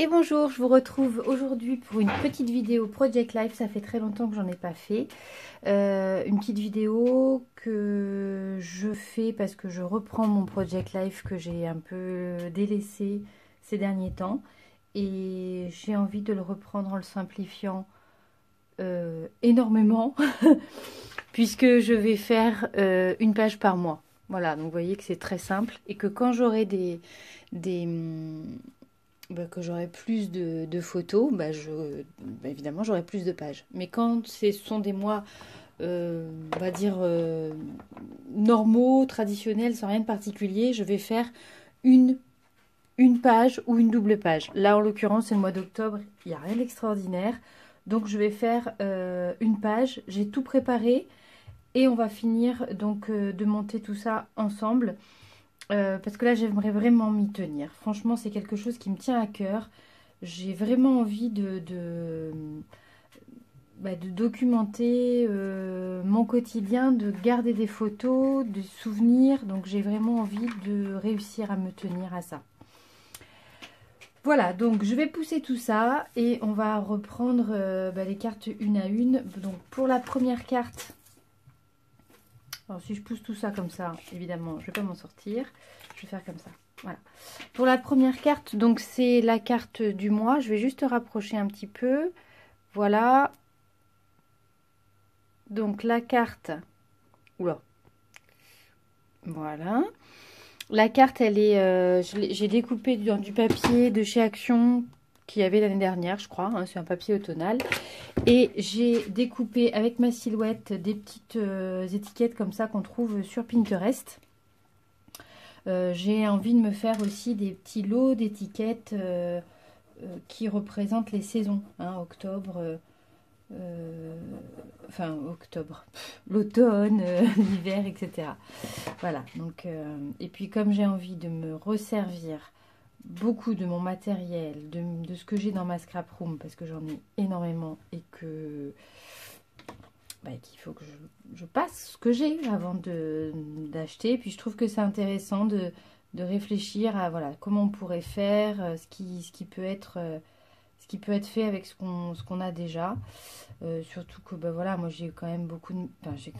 Et bonjour, je vous retrouve aujourd'hui pour une petite vidéo Project Life. Ça fait très longtemps que j'en ai pas fait. Une petite vidéo que je fais parce que je reprends mon Project Life que j'ai un peu délaissé ces derniers temps. Et j'ai envie de le reprendre en le simplifiant énormément. Puisque je vais faire une page par mois. Voilà, donc vous voyez que c'est très simple. Et que quand j'aurai que j'aurai plus de photos, évidemment j'aurai plus de pages. Mais quand ce sont des mois, on va dire, normaux, traditionnels, sans rien de particulier, je vais faire une page ou une double page. Là, en l'occurrence, c'est le mois d'octobre, il n'y a rien d'extraordinaire. Donc, je vais faire une page. J'ai tout préparé et on va finir donc de monter tout ça ensemble. Parce que là, j'aimerais vraiment m'y tenir. Franchement, c'est quelque chose qui me tient à cœur. J'ai vraiment envie de documenter mon quotidien, de garder des photos, des souvenirs. Donc, j'ai vraiment envie de réussir à me tenir à ça. Voilà, donc je vais pousser tout ça et on va reprendre les cartes une à une. Donc, pour la première carte... Alors, si je pousse tout ça comme ça, évidemment, je ne vais pas m'en sortir. Je vais faire comme ça. Voilà. Pour la première carte, donc c'est la carte du mois. Je vais juste rapprocher un petit peu. Voilà. Donc, la carte... Oula. Voilà. La carte, elle est... j'ai découpé dans du papier de chez Action qu'il y avait l'année dernière, je crois. Hein, c'est un papier automnal. Et j'ai découpé avec ma silhouette des petites étiquettes comme ça qu'on trouve sur Pinterest. J'ai envie de me faire aussi des petits lots d'étiquettes qui représentent les saisons. Hein, octobre, l'automne, l'hiver, etc. Voilà. Donc, et puis comme j'ai envie de me resservir beaucoup de mon matériel, de ce que j'ai dans ma scrap room, parce que j'en ai énormément et que qu'il faut que je passe ce que j'ai avant d'acheter. Puis je trouve que c'est intéressant de réfléchir à voilà comment on pourrait faire, ce qui peut être fait avec ce qu'on a déjà. Surtout que voilà, moi j'ai quand même beaucoup de, j'ai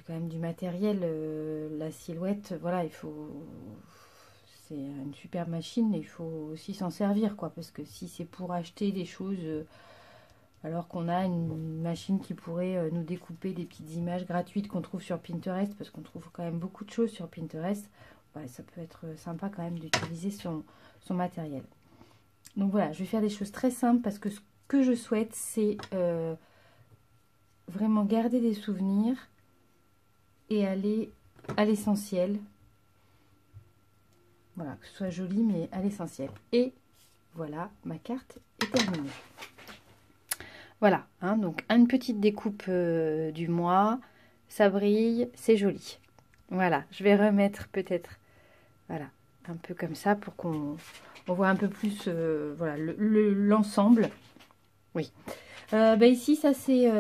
quand même du matériel. La silhouette, voilà, c'est une super machine, il faut aussi s'en servir, quoi, parce que si c'est pour acheter des choses alors qu'on a une machine qui pourrait nous découper des petites images gratuites qu'on trouve sur Pinterest, parce qu'on trouve quand même beaucoup de choses sur Pinterest, ça peut être sympa quand même d'utiliser son matériel. Donc voilà, je vais faire des choses très simples parce que ce que je souhaite, c'est vraiment garder des souvenirs et aller à l'essentiel. Voilà, que ce soit joli, mais à l'essentiel. Et voilà, ma carte est terminée. Voilà, hein, donc une petite découpe du mois. Ça brille, c'est joli. Voilà, je vais remettre peut-être, voilà, un peu comme ça pour qu'on voit un peu plus voilà, l'ensemble. Oui. Ici, ça c'est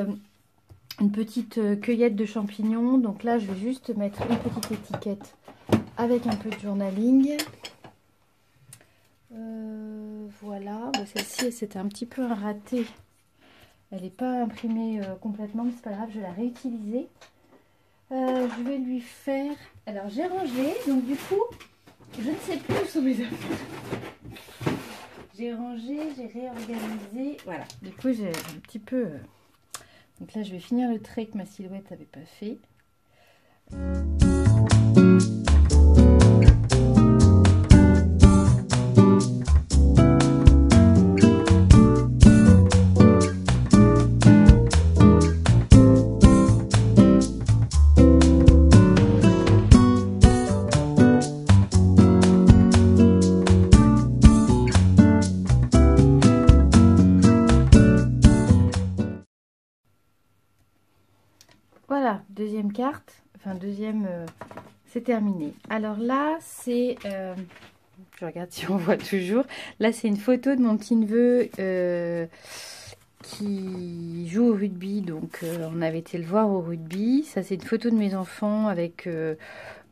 une petite cueillette de champignons. Donc là, je vais juste mettre une petite étiquette avec un peu de journaling. Voilà, celle-ci c'était un petit peu un raté. Elle n'est pas imprimée complètement, mais c'est pas grave, je vais la réutiliser. Je vais lui faire... Alors j'ai rangé, donc du coup, je ne sais plus où sont mes affaires. J'ai rangé, j'ai réorganisé. Voilà, du coup j'ai un petit peu... Donc là je vais finir le trait que ma silhouette n'avait pas fait. Voilà, deuxième carte, enfin deuxième, c'est terminé. Alors là, c'est, je regarde si on voit toujours, là c'est une photo de mon petit neveu qui joue au rugby, donc on avait été le voir au rugby. Ça c'est une photo de mes enfants avec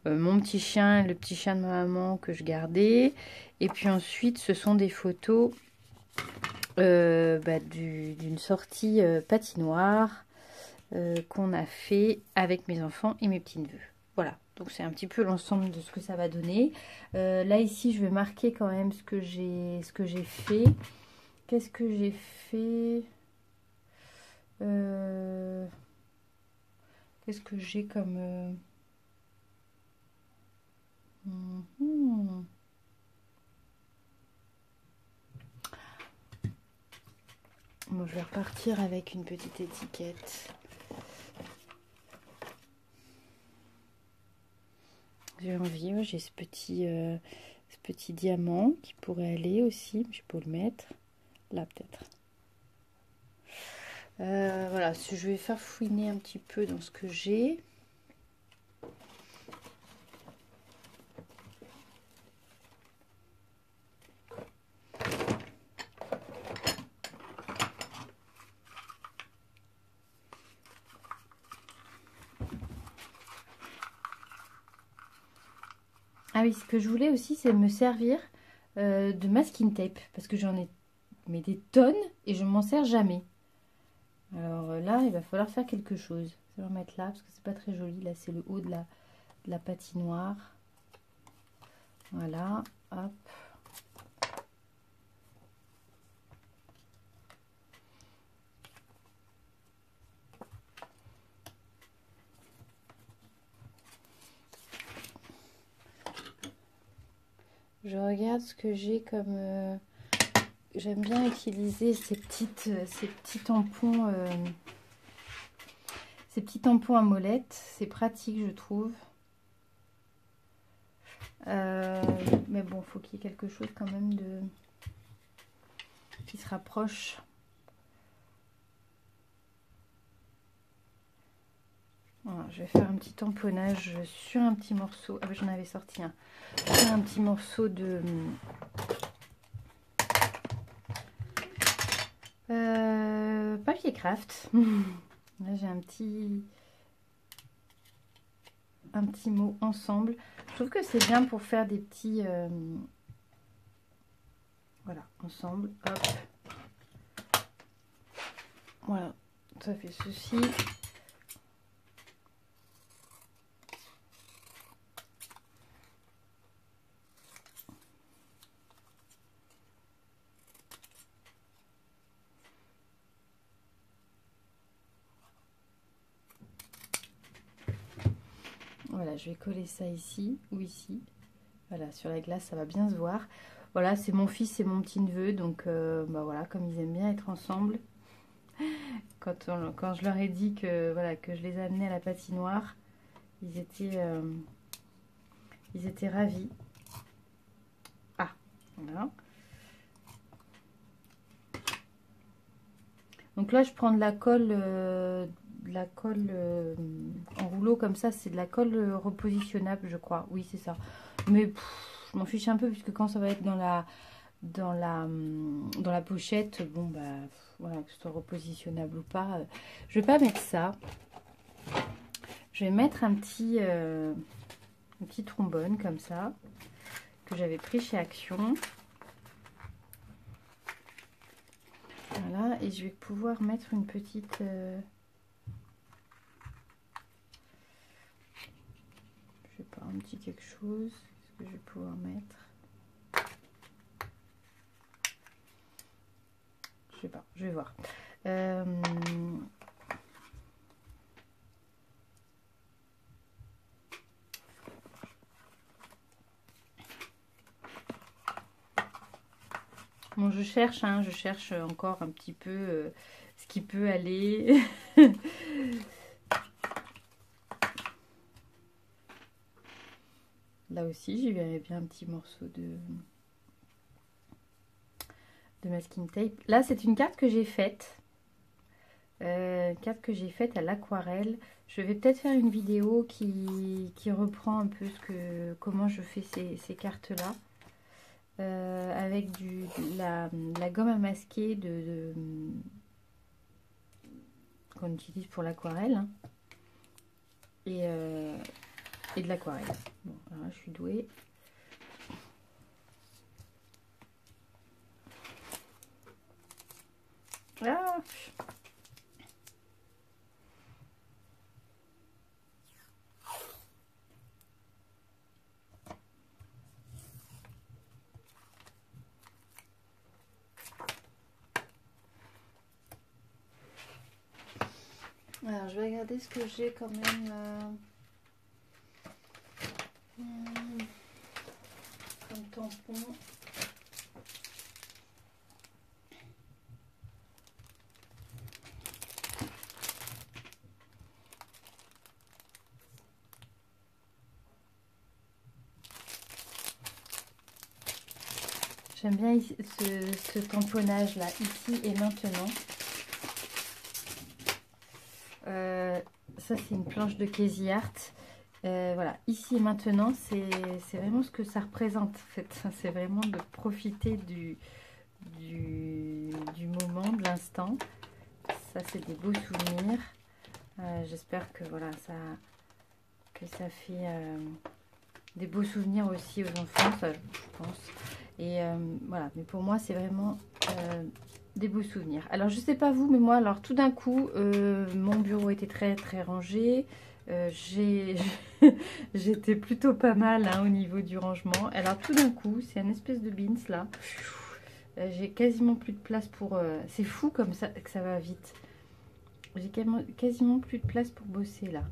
mon petit chien, le petit chien de ma maman que je gardais. Et puis ensuite, ce sont des photos d'une sortie patinoire qu'on a fait avec mes enfants et mes petits-neveux. Voilà, donc c'est un petit peu l'ensemble de ce que ça va donner. Là, ici, je vais marquer quand même ce que j'ai fait. Qu'est-ce que j'ai fait Qu'est-ce que j'ai comme... Bon, je vais repartir avec une petite étiquette. J'ai envie, j'ai ce petit diamant qui pourrait aller aussi. Je peux le mettre là peut-être. Voilà, je vais faire fouiner un petit peu dans ce que j'ai. Ah oui, ce que je voulais aussi, c'est me servir de masking tape. Parce que j'en ai mais des tonnes et je m'en sers jamais. Alors là, il va falloir faire quelque chose. Je vais le remettre là parce que c'est pas très joli. Là, c'est le haut de la patinoire. Voilà, hop. Je regarde ce que j'ai comme... J'aime bien utiliser ces petits tampons à molette. C'est pratique, je trouve. Mais bon, faut qu'il y ait quelque chose quand même qui se rapproche. Voilà, je vais faire un petit tamponnage sur un petit morceau. Ah, j'en avais sorti un. Sur un petit morceau de papier craft. Là, j'ai un petit mot ensemble. Je trouve que c'est bien pour faire des petits voilà, ensemble. Hop. Voilà, ça fait ceci. Voilà, je vais coller ça ici ou ici. Voilà, sur la glace, ça va bien se voir. Voilà, c'est mon fils et mon petit-neveu. Donc, bah voilà, comme ils aiment bien être ensemble. Quand je leur ai dit que, voilà, que je les amenais à la patinoire, ils étaient ravis. Ah, voilà. Donc là, je prends de la colle... en rouleau comme ça, c'est de la colle repositionnable, je crois. Oui, c'est ça. Mais je m'en fiche un peu puisque quand ça va être dans la pochette, bon bah voilà, que ce soit repositionnable ou pas, je vais pas mettre ça. Je vais mettre un petit trombone comme ça que j'avais pris chez Action. Voilà, et je vais pouvoir mettre une petite je sais pas, un petit quelque chose. Qu'est-ce que je vais pouvoir mettre? Je sais pas, je vais voir. Bon, je cherche encore un petit peu ce qui peut aller. Là aussi, j'ai eu bien un petit morceau de masking tape. Là, c'est une carte que j'ai faite. Carte que j'ai faite à l'aquarelle. Je vais peut-être faire une vidéo qui reprend un peu comment je fais ces cartes-là. Avec la gomme à masquer qu'on utilise pour l'aquarelle. Et et de l'aquarelle. Bon, alors là, je suis douée. Ah, alors, je vais regarder ce que j'ai quand même comme tampon. J'aime bien ici, ce tamponnage là, ici et maintenant. Ça c'est une planche de Casey Art. Voilà, ici et maintenant, c'est vraiment ce que ça représente en fait. C'est vraiment de profiter du moment, de l'instant. Ça c'est des beaux souvenirs. J'espère que voilà, ça fait des beaux souvenirs aussi aux enfants, ça, je pense. Et voilà, mais pour moi c'est vraiment des beaux souvenirs. Alors je sais pas vous, mais moi alors tout d'un coup mon bureau était très très rangé. J'étais plutôt pas mal hein, au niveau du rangement. Alors tout d'un coup c'est un espèce de bins là. J'ai quasiment plus de place pour... c'est fou comme ça que ça va vite. J'ai quasiment plus de place pour bosser là.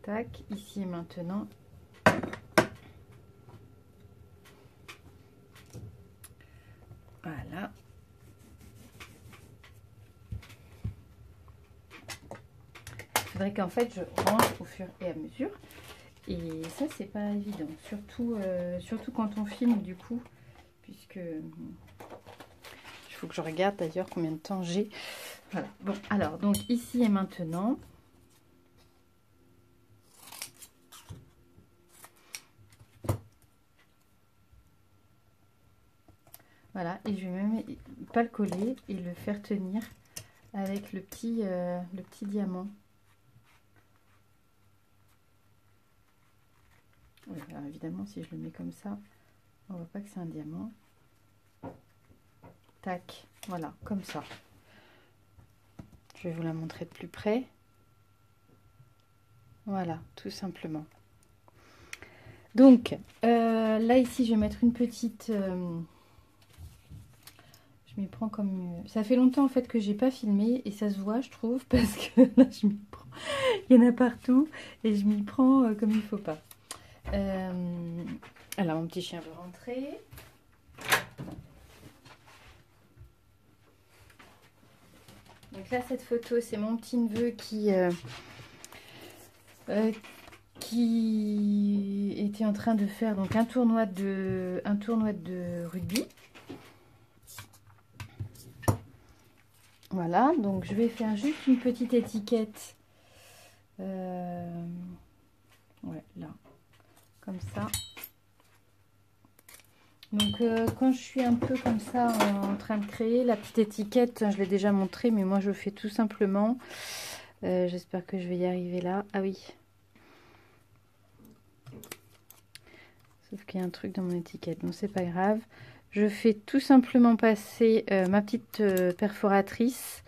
Tac, ici et maintenant. Voilà. Il faudrait qu'en fait je range au fur et à mesure. Et ça c'est pas évident. Surtout quand on filme du coup. Puisque... il faut que je regarde d'ailleurs combien de temps j'ai. Voilà. Bon, alors donc ici et maintenant. Voilà, et je vais même pas le coller et le faire tenir avec le petit diamant. Ouais, alors évidemment, si je le mets comme ça, on voit pas que c'est un diamant. Tac, voilà, comme ça. Je vais vous la montrer de plus près. Voilà, tout simplement. Donc, là ici, je vais mettre une petite... je m'y prends comme... Ça fait longtemps en fait que j'ai pas filmé et ça se voit je trouve parce que là je m'y prends. Il y en a partout et je m'y prends comme il faut pas. Alors mon petit chien veut rentrer. Donc là cette photo c'est mon petit neveu qui était en train de faire donc un tournoi de rugby. Voilà, donc je vais faire juste une petite étiquette. Ouais, là, comme ça. Donc quand je suis un peu comme ça en train de créer la petite étiquette, je l'ai déjà montré, mais moi je fais tout simplement. J'espère que je vais y arriver là. Ah oui. Sauf qu'il y a un truc dans mon étiquette, donc c'est pas grave. Je fais tout simplement passer ma petite perforatrice.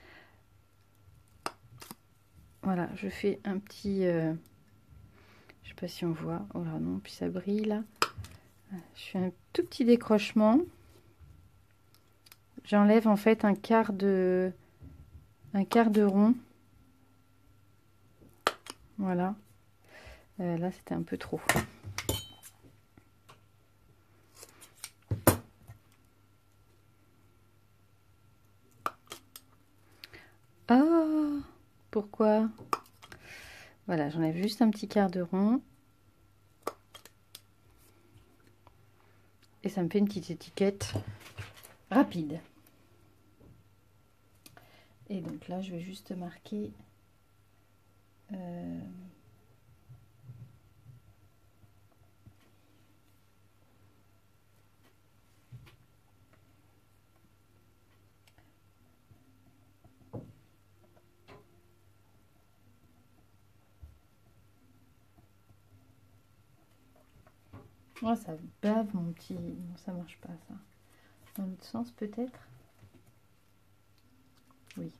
Voilà, je fais un petit... je sais pas si on voit. Oh là non, puis ça brille là. Je fais un tout petit décrochement. J'enlève en fait un quart de rond. Voilà. Là, c'était un peu trop. Ah, pourquoi? Voilà, j'enlève juste un petit quart de rond. Et ça me fait une petite étiquette rapide. Et donc là, je vais juste marquer... Oh, ça bave mon petit... Non, ça marche pas ça. Dans l'autre sens peut-être? Oui.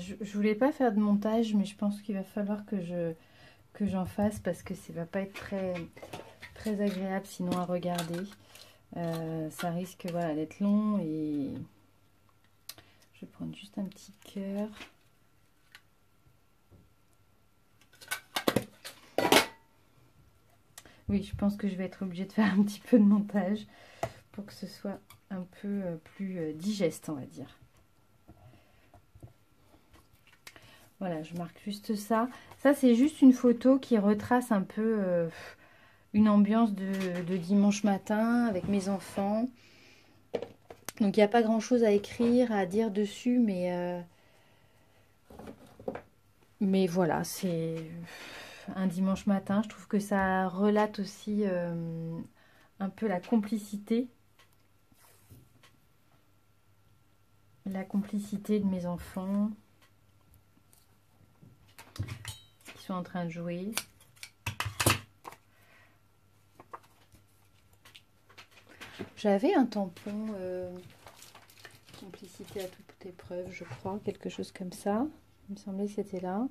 Je voulais pas faire de montage, mais je pense qu'il va falloir que j'en fasse parce que ça va pas être très agréable sinon à regarder. Ça risque voilà, d'être long et je vais prendre juste un petit cœur. Oui, je pense que je vais être obligée de faire un petit peu de montage pour que ce soit un peu plus digeste, on va dire. Voilà, je marque juste ça. Ça, c'est juste une photo qui retrace un peu une ambiance de dimanche matin avec mes enfants. Donc, il n'y a pas grand-chose à écrire, à dire dessus, mais voilà, c'est un dimanche matin. Je trouve que ça relate aussi un peu la complicité de mes enfants qui sont en train de jouer. J'avais un tampon complicité à toute épreuve, je crois, quelque chose comme ça. Il me semblait que c'était là.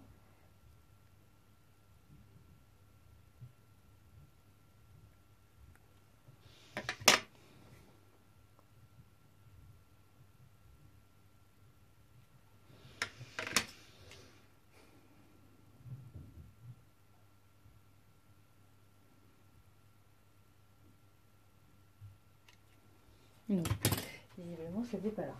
Non, visiblement, c'était pas là.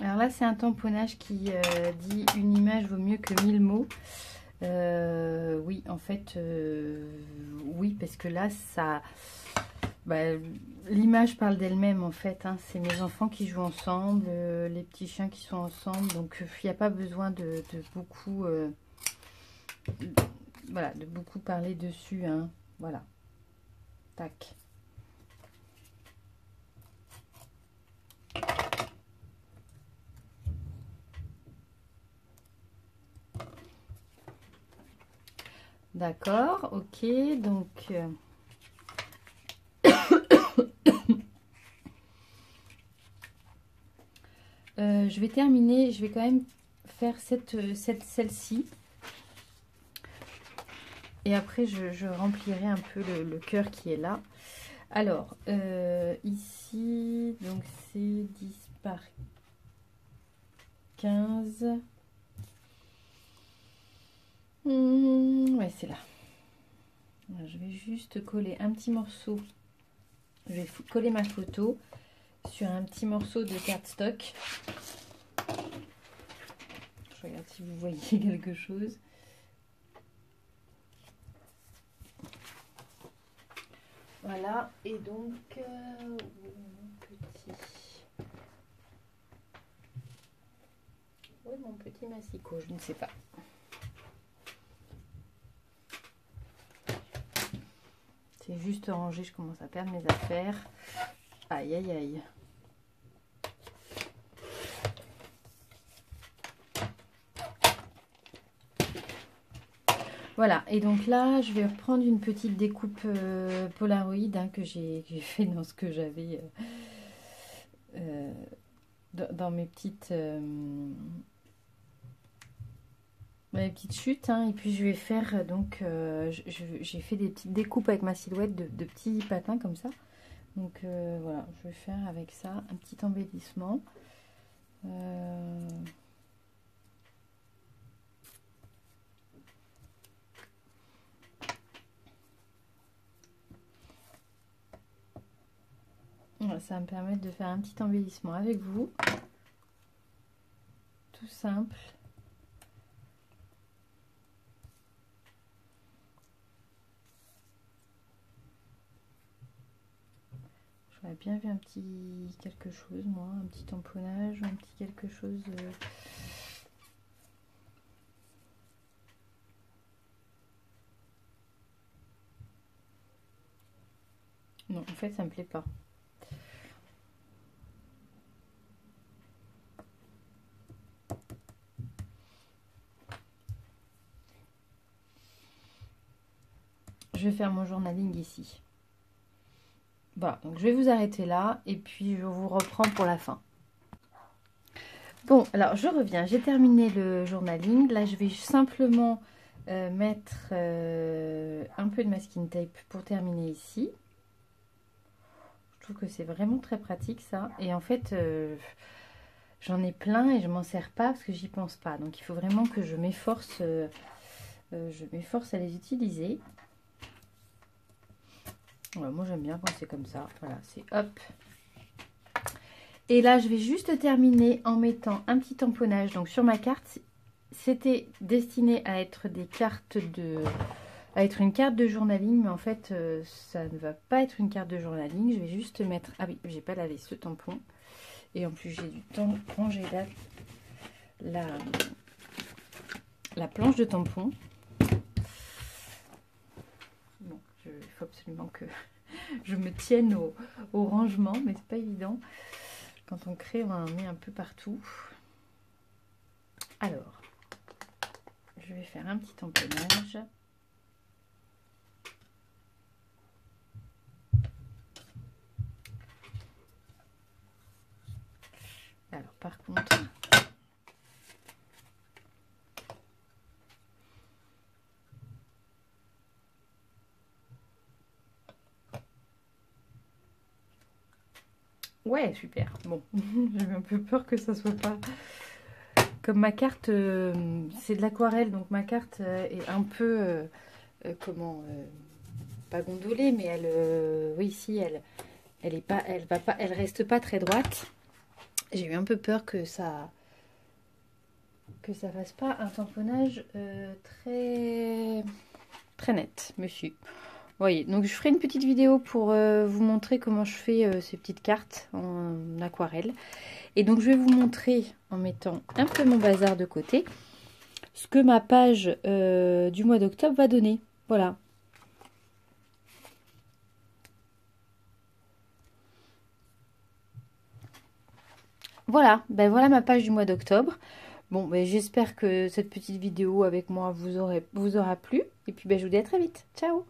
Alors là, c'est un tamponnage qui dit une image vaut mieux que 1000 mots. Oui, en fait, oui, parce que là, ça, bah, l'image parle d'elle-même, en fait. Hein. C'est mes enfants qui jouent ensemble, les petits chiens qui sont ensemble. Donc, il n'y a pas besoin de beaucoup, voilà, de beaucoup parler dessus. Hein. Voilà. Tac. D'accord, ok, donc je vais terminer, je vais quand même faire celle-ci. Et après, je remplirai un peu le cœur qui est là. Alors, ici, donc c'est 10 par 15. Ouais, c'est là. Alors, je vais juste coller un petit morceau. Je vais coller ma photo sur un petit morceau de cardstock. je regarde si vous voyez quelque chose. Voilà, et donc, mon petit massicot, je ne sais pas. C'est juste rangé, je commence à perdre mes affaires. Aïe, aïe, aïe. Voilà, et donc là, je vais reprendre une petite découpe Polaroid hein, que j'ai fait dans ce que j'avais dans mes petites chutes. Hein, et puis je vais faire, donc, j'ai fait des petites découpes avec ma silhouette de petits patins comme ça. Donc voilà, je vais faire avec ça un petit embellissement. Ça va me permettre de faire un petit embellissement avec vous. Tout simple. J'aurais bien vu un petit quelque chose, moi, un petit tamponnage, un petit quelque chose. Non, en fait, ça me plaît pas. Je vais faire mon journaling ici. Voilà, donc je vais vous arrêter là et puis je vous reprends pour la fin. Bon, alors je reviens, j'ai terminé le journaling. Là, je vais simplement mettre un peu de masking tape pour terminer ici. Je trouve que c'est vraiment très pratique ça. Et en fait, j'en ai plein et je m'en sers pas parce que j'y pense pas. Donc il faut vraiment que je m'efforce à les utiliser. Voilà, moi j'aime bien quand c'est comme ça. Voilà, c'est hop. Et là, je vais juste terminer en mettant un petit tamponnage. Donc sur ma carte, c'était destiné à être des cartes une carte de journaling, mais en fait, ça ne va pas être une carte de journaling. Je vais juste mettre. Ah oui, j'ai pas lavé ce tampon. Et en plus, j'ai du temps de ranger la planche de tampon. Bon, il faut absolument que je me tienne au rangement, mais c'est pas évident. Quand on crée, on en met un peu partout. Alors, je vais faire un petit tamponnage. Alors, par contre, ouais, super. Bon, j'avais un peu peur que ça soit pas... Comme ma carte, c'est de l'aquarelle, donc ma carte est un peu, pas gondolée, mais elle, oui, si, elle reste pas très droite. J'ai eu un peu peur que ça fasse pas un tamponnage très net, monsieur. Vous voyez, donc je ferai une petite vidéo pour vous montrer comment je fais ces petites cartes en aquarelle. Et donc je vais vous montrer, en mettant un peu mon bazar de côté, ce que ma page du mois d'octobre va donner. Voilà. Voilà, ben voilà ma page du mois d'octobre. Bon, ben j'espère que cette petite vidéo avec moi vous aura plu. Et puis ben je vous dis à très vite. Ciao!